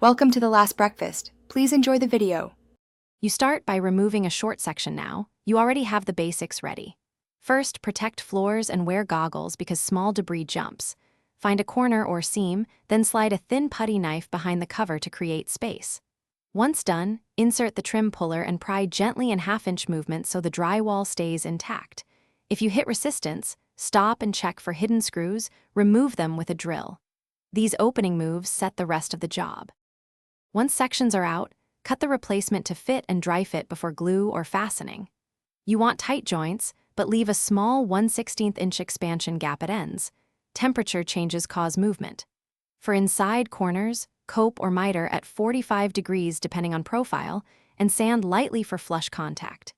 Welcome to The Last Breakfast. Please enjoy the video. You start by removing a short section now. You already have the basics ready. First, protect floors and wear goggles because small debris jumps. Find a corner or seam, then slide a thin putty knife behind the cover to create space. Once done, insert the trim puller and pry gently in half-inch movements so the drywall stays intact. If you hit resistance, stop and check for hidden screws, remove them with a drill. These opening moves set the rest of the job. Once sections are out, cut the replacement to fit and dry fit before glue or fastening. You want tight joints, but leave a small 1/16 inch expansion gap at ends. Temperature changes cause movement. For inside corners, cope or miter at 45 degrees depending on profile, and sand lightly for flush contact.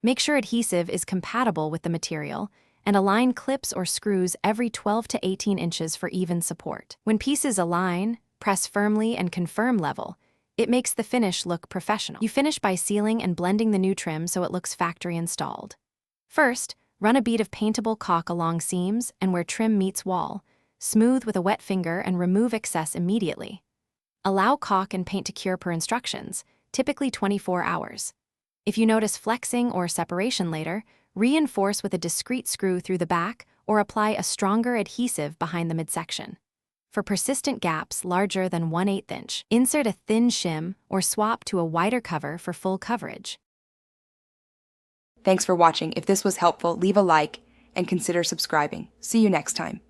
Make sure adhesive is compatible with the material, and align clips or screws every 12 to 18 inches for even support. When pieces align, press firmly and confirm level. It makes the finish look professional. You finish by sealing and blending the new trim so it looks factory installed. First, run a bead of paintable caulk along seams and where trim meets wall. Smooth with a wet finger and remove excess immediately. Allow caulk and paint to cure per instructions, typically 24 hours. If you notice flexing or separation later, reinforce with a discreet screw through the back or apply a stronger adhesive behind the midsection. For persistent gaps larger than 1/8 inch, insert a thin shim or swap to a wider cover for full coverage. Thanks for watching. If this was helpful, leave a like and consider subscribing. See you next time.